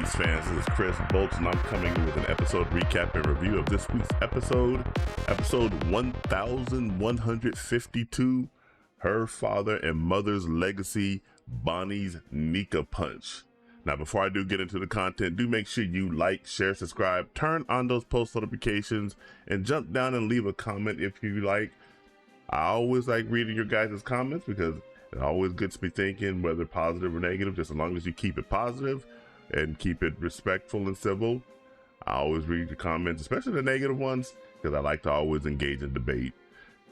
Peace fans, this is Chris Bolts, and I'm coming with an episode recap and review of this week's episode 1152, Her Father and Mother's Legacy, Bonnie's Nika Punch. Now, before I do get into the content, do make sure you like, share, subscribe, turn on those post notifications, and jump down and leave a comment if you like. I always like reading your guys' comments because it always gets me thinking, whether positive or negative, just as long as you keep it positive and keep it respectful and civil. I always read your comments, especially the negative ones, because I like to always engage in debate.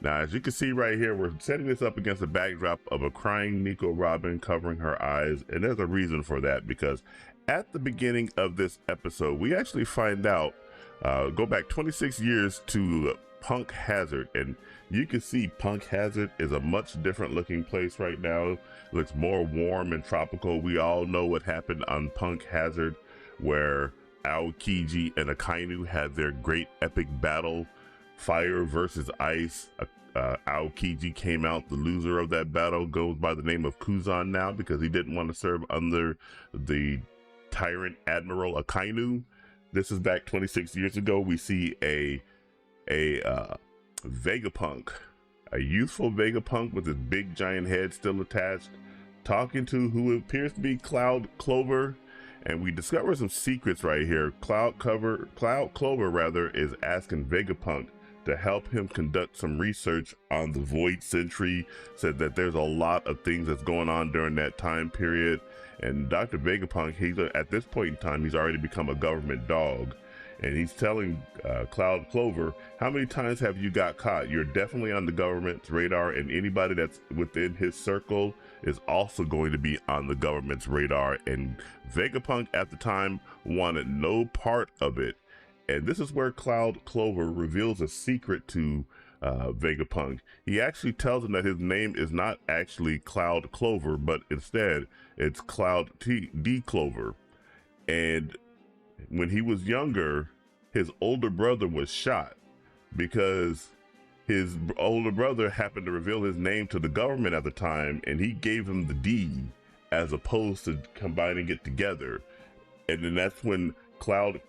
Now, as you can see right here, we're setting this up against the backdrop of a crying Nico Robin covering her eyes, and there's a reason for that, because at the beginning of this episode, we actually find out, go back 26 years to Punk Hazard, and you can see Punk Hazard is a much different looking place right now. It looks more warm and tropical. We all know what happened on Punk Hazard, where Aokiji and Akainu had their great epic battle, fire versus ice. Aokiji came out the loser of that battle, goes by the name of Kuzan now because he didn't want to serve under the tyrant Admiral Akainu. This is back 26 years ago. We see a Vegapunk, a youthful Vegapunk with his big giant head still attached, talking to who appears to be Cloud Clover, and we discover some secrets right here. Cloud Clover rather is asking Vegapunk to help him conduct some research on the Void Sentry, said that there's a lot of things that's going on during that time period, and Dr. Vegapunk, he's at this point in time, he's already become a government dog. And he's telling Cloud Clover, how many times have you got caught? You're definitely on the government's radar, and anybody that's within his circle is also going to be on the government's radar. And Vegapunk at the time wanted no part of it. And this is where Cloud Clover reveals a secret to Vegapunk. He actually tells him that his name is not actually Cloud Clover, but instead it's Cloud D Clover. And when he was younger, his older brother was shot because his older brother happened to reveal his name to the government at the time, and he gave him the D as opposed to combining it together. And then that's when Cloud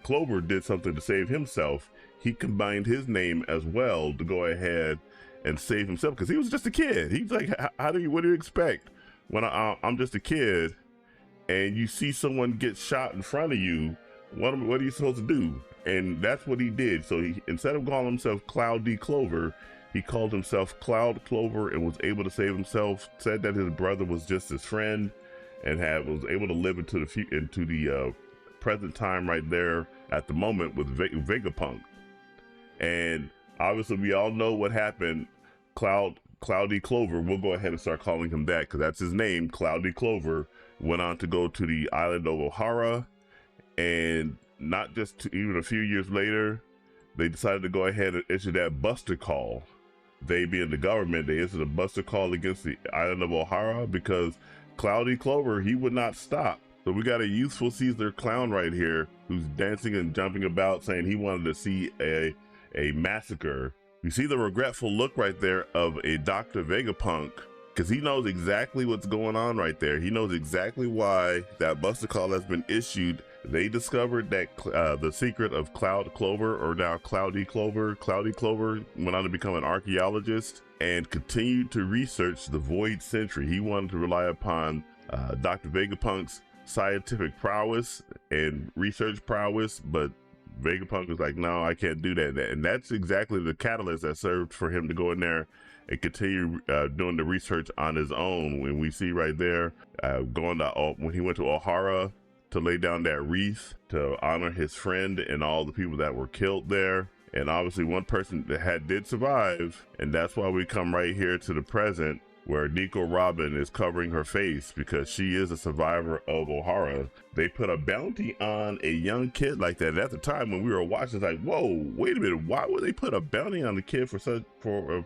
Clover did something to save himself. He combined his name as well to go ahead and save himself, because he was just a kid. He's like, what do you expect when I'm just a kid? And you see someone get shot in front of you, what are you supposed to do? And that's what he did. So he, instead of calling himself Cloud D Clover, he called himself Cloud Clover and was able to save himself. Said that his brother was just his friend, and was able to live into the present time right there at the moment with Vegapunk. And obviously we all know what happened. Cloudy Clover, we'll go ahead and start calling him that because that's his name. Cloudy Clover went on to go to the island of Ohara, and not just even a few years later, they decided to go ahead and issue that buster call. They being the government, they issued a buster call against the island of Ohara because Cloudy Clover, he would not stop. So we got a youthful Caesar clown right here who's dancing and jumping about, saying he wanted to see a massacre. You see the regretful look right there of a Dr. Vegapunk, because he knows exactly what's going on right there. He knows exactly why that buster call has been issued. They discovered that the secret of Cloud Clover, or now Cloudy Clover. Cloudy Clover went on to become an archaeologist and continued to research the Void Sentry. He wanted to rely upon Dr. Vegapunk's scientific prowess and research prowess, but Vegapunk was like, no, I can't do that. And that's exactly the catalyst that served for him to go in there and continue doing the research on his own. When we see right there, when he went to Ohara to lay down that wreath to honor his friend and all the people that were killed there. And obviously one person that did survive. And that's why we come right here to the present, where Nico Robin is covering her face because she is a survivor of Ohara. They put a bounty on a young kid like that. At the time when we were watching, it's like, whoa, wait a minute, why would they put a bounty on the kid for such a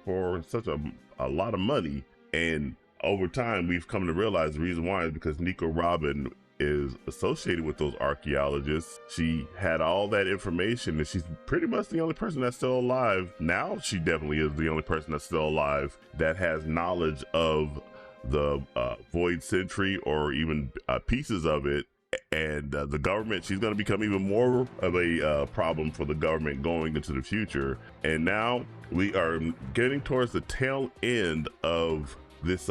lot of money? And over time, we've come to realize the reason why is because Nico Robin is associated with those archaeologists. She had all that information, and she's pretty much the only person that's still alive. Now she definitely is the only person that's still alive that has knowledge of the Void Sentry, or even pieces of it. and the government, she's going to become even more of a problem for the government going into the future. And now we are getting towards the tail end of this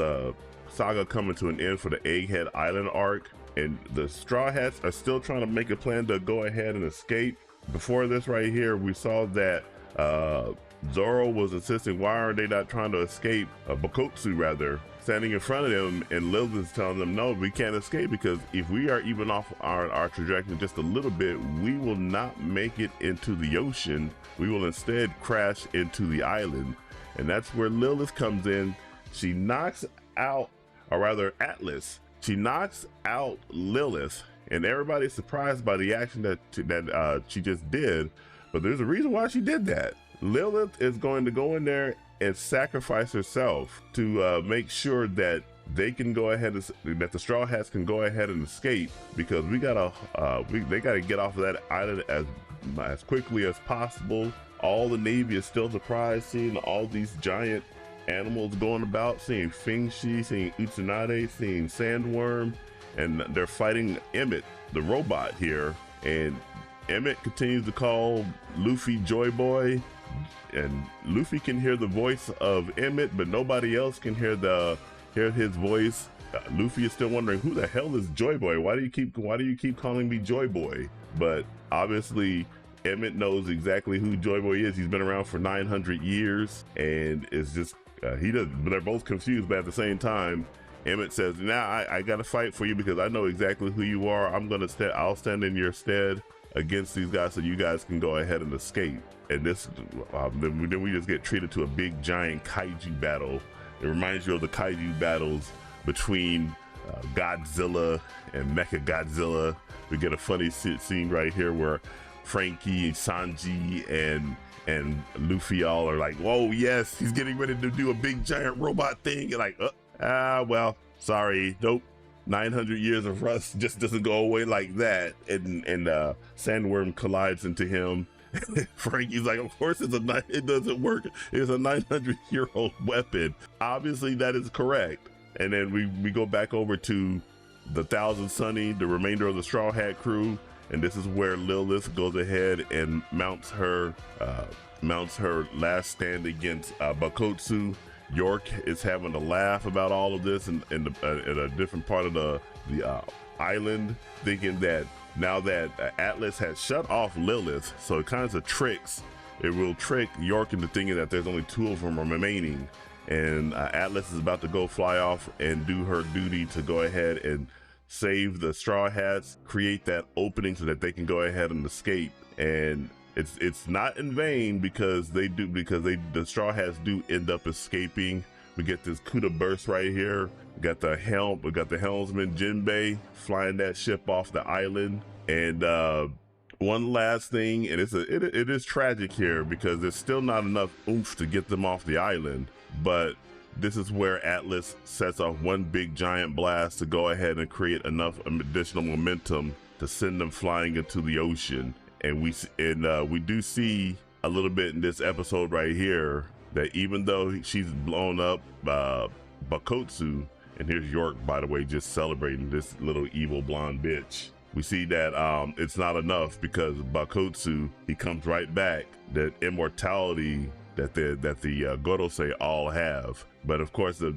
saga coming to an end for the Egghead Island arc, and the Straw Hats are still trying to make a plan to go ahead and escape. Before this right here, we saw that Zoro was insisting, why are they not trying to escape? Bakotsu rather, standing in front of them, and Lilith is telling them, no, we can't escape, because if we are even off our trajectory just a little bit, we will not make it into the ocean. We will instead crash into the island. And that's where Lilith comes in. She knocks out, or rather Atlas, she knocks out Lilith, and everybody's surprised by the action that she just did. But there's a reason why she did that. Lilith is going to go in there and sacrifice herself to make sure that they can go ahead and that the Straw Hats can go ahead and escape, because they gotta get off of that island as quickly as possible. All the Navy is still surprised seeing all these giant animals going about, seeing Fingshi, seeing Utsunade, seeing Sandworm, and they're fighting Emmett, the robot here. And Emmett continues to call Luffy Joy Boy, and Luffy can hear the voice of Emmett, but nobody else can hear his voice. Luffy is still wondering, who the hell is Joy Boy? Why do you keep calling me Joy Boy? But obviously Emmett knows exactly who Joy Boy is. He's been around for 900 years, and it's just they're both confused, but at the same time, Emmett says, "Nah, I gotta fight for you because I know exactly who you are. I'll stand in your stead against these guys so you guys can go ahead and escape." And this, then we just get treated to a big giant kaiju battle. It reminds you of the kaiju battles between Godzilla and Mecha Godzilla. We get a funny scene right here where Frankie, Sanji, and Luffy all are like, "Whoa, yes, he's getting ready to do a big giant robot thing." And like, well, sorry, nope. 900 years of rust just doesn't go away like that. And Sandworm collides into him. Frankie's like, of course it doesn't work. It's a 900-year-old weapon. Obviously that is correct. And then we go back over to the Thousand Sunny, the remainder of the Straw Hat crew. And this is where Lilith goes ahead and mounts her last stand against Bakotsu. York is having a laugh about all of this in a different part of the island, thinking that now that Atlas has shut off Lilith, so it kind of tricks. It will trick York into thinking that there's only 2 of them remaining, and Atlas is about to go fly off and do her duty to go ahead and save the Straw Hats, create that opening so that they can go ahead and escape. And it's not in vain, because the Straw Hats do end up escaping. We get this Kuda burst right here. We got the helmsman Jinbei flying that ship off the island. And one last thing, and it is tragic here because there's still not enough oomph to get them off the island, but this is where Atlas sets off one big giant blast to go ahead and create enough additional momentum to send them flying into the ocean. And we do see a little bit in this episode right here that even though she's blown up Bakotsu, and here's York, by the way, just celebrating this little evil blonde bitch. We see that it's not enough, because Bakotsu, he comes right back, that immortality that the Gorosei all have. But of course the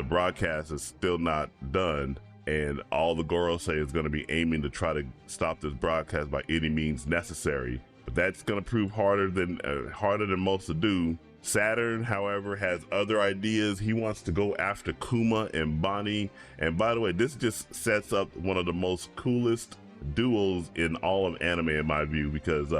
broadcast is still not done, and all the Gorosei is going to be aiming to try to stop this broadcast by any means necessary. But that's going to prove harder than most to do. Saturn, however, has other ideas. He wants to go after Kuma and Bonnie. And by the way, this just sets up one of the most coolest duels in all of anime, in my view, because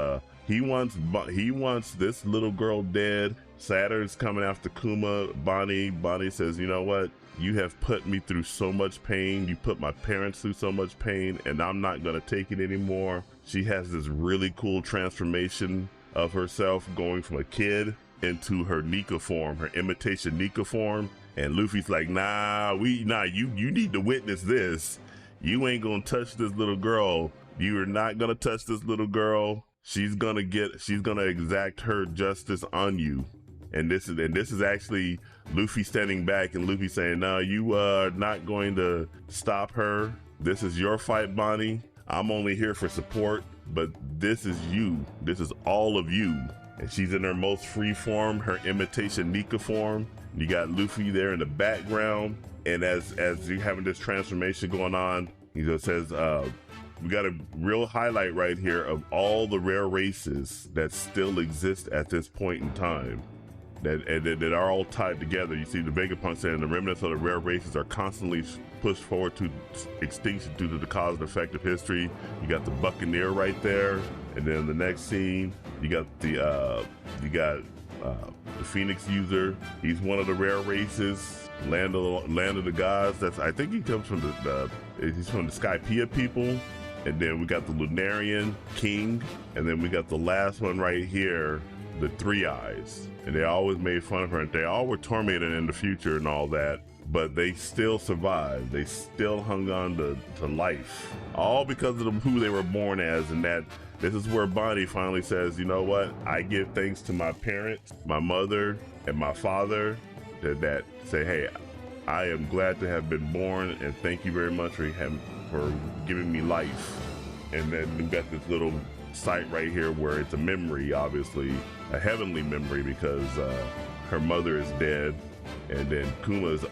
he wants this little girl dead. Saturn's coming after Kuma. Bonnie says, you know what? You have put me through so much pain. You put my parents through so much pain, and I'm not gonna take it anymore. She has this really cool transformation of herself, going from a kid into her Nika form, her imitation Nika form. And Luffy's like, you need to witness this. You ain't gonna touch this little girl. You are not gonna touch this little girl. She's gonna exact her justice on you. And this is actually Luffy standing back, and Luffy saying, no, you are not going to stop her. This is your fight, Bonnie. I'm only here for support, but this is you. This is all of you. And she's in her most free form, her imitation Nika form. You got Luffy there in the background. And as you're having this transformation going on, he just says, we got a real highlight right here of all the rare races that still exist at this point in time. That are all tied together. You see the Vegapunk saying the remnants of the rare races are constantly pushed forward to extinction due to the cause and effect of history. You got the Buccaneer right there, and then the next scene, you got the Phoenix user. He's one of the rare races. Land of the gods. I think he comes from he's from the Skypiea people. And then we got the Lunarian King, and then we got the last one right here, the Three Eyes. And they always made fun of her. They all were tormented in the future and all that, but they still survived. They still hung on to life, all because of who they were born as. And that this is where Bonnie finally says, you know what? I give thanks to my parents, my mother, and my father that say, hey, I am glad to have been born, and thank you very much for giving me life. And then we got this little site right here where it's a memory, obviously a heavenly memory, because her mother is dead, and then Kuma's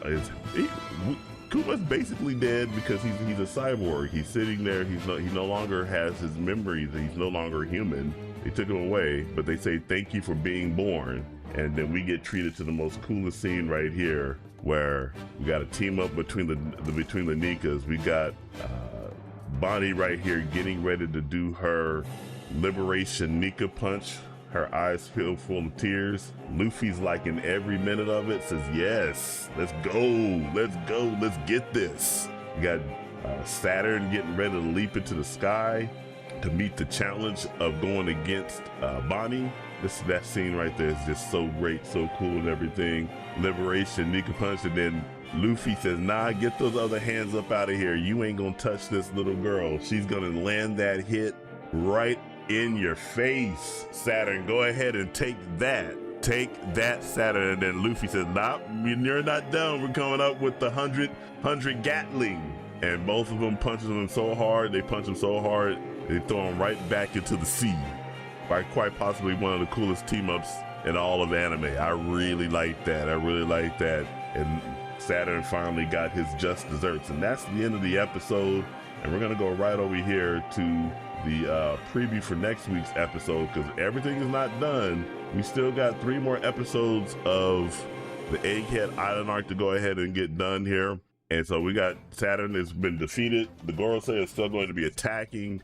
basically dead because he's a cyborg. He's sitting there. He no longer has his memories. He's no longer human. They took him away, but they say thank you for being born. And then we get treated to the most coolest scene right here, where we got a team up between the Nikas. We got Bonnie right here getting ready to do her liberation Nika punch. Her eyes filled full of tears. Luffy's like in every minute of it, says, yes, let's go, let's get this. You got Saturn getting ready to leap into the sky to meet the challenge of going against Bonnie. That scene right there is just so great, so cool and everything. Liberation, Nika punch, and then Luffy says, nah, get those other hands up out of here. You ain't gonna touch this little girl. She's gonna land that hit right in your face. Saturn, go ahead and take that. Take that, Saturn. And then Luffy says, nah, you're not done. We're coming up with the 100 Gatling. And both of them punches him so hard, they punch him so hard, they throw him right back into the sea. Quite possibly one of the coolest team-ups in all of anime. I really like that. And Saturn finally got his just desserts. And that's the end of the episode. And we're going to go right over here to the preview for next week's episode, because everything is not done. We still got 3 more episodes of the Egghead Island arc to go ahead and get done here. And so we got Saturn has been defeated. The Gorosei is still going to be attacking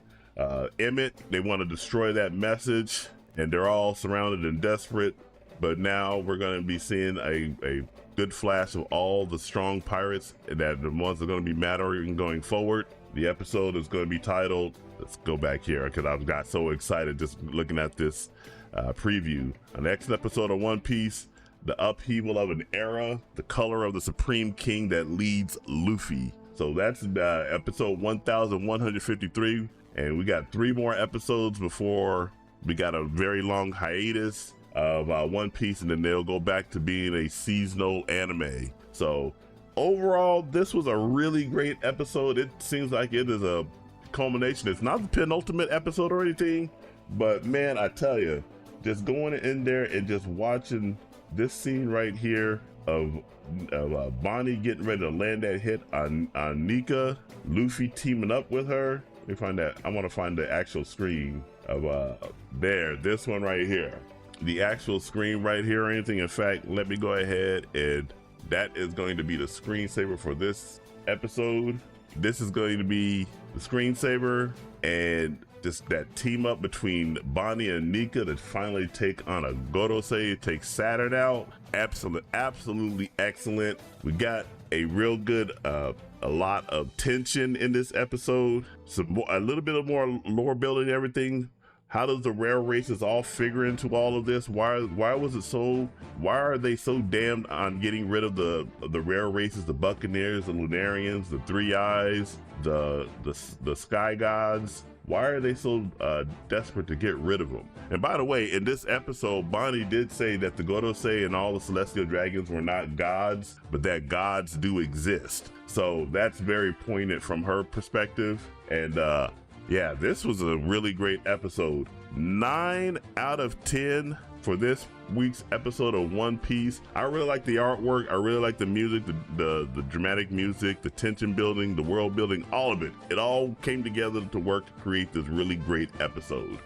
Emmett. They want to destroy that message, and they're all surrounded and desperate. But now we're going to be seeing a good flash of all the strong pirates, and that the ones that are going to be mattering going forward. The episode is going to be titled, let's go back here because I got so excited just looking at this preview. On the next episode of One Piece, the upheaval of an era, the color of the Supreme King that leads Luffy. So that's episode 1153. And we got 3 more episodes before we got a very long hiatus of One Piece, and then they'll go back to being a seasonal anime. So overall, this was a really great episode. It seems like it is a culmination. It's not the penultimate episode or anything, but man, I tell you, just going in there and just watching this scene right here of Bonnie getting ready to land that hit on Nika, Luffy teaming up with her. Let me find that. I want to find the actual screen of this one right here. The actual screen right here or anything. In fact, let me go ahead, and that is going to be the screensaver for this episode. This is going to be the screensaver, and just that team up between Bonnie and Nika to finally take on a Gorosei, take Saturn out. Absolutely excellent. We got a real good a lot of tension in this episode, a little bit of more lore building and everything. How does the rare races all figure into all of this? Why are they so damned on getting rid of the rare races, the Buccaneers, the Lunarians, the Three Eyes, the Sky Gods? Why are they so desperate to get rid of them? And by the way, in this episode, Bonnie did say that the Gorosei and all the celestial dragons were not gods, but that gods do exist. So that's very poignant from her perspective. And Yeah, this was a really great episode. 9 out of 10 for this week's episode of One Piece. I really like the artwork. I really like the music, the dramatic music, the tension building, the world building, all of it. It all came together to work to create this really great episode.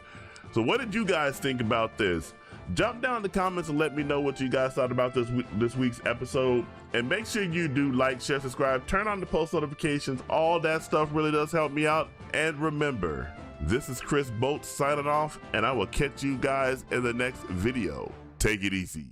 So what did you guys think about this? Jump down in the comments and let me know what you guys thought about this week's episode. And make sure you do like, share, subscribe, turn on the post notifications. All that stuff really does help me out. And remember, this is Chris Bolt signing off, and I will catch you guys in the next video. Take it easy.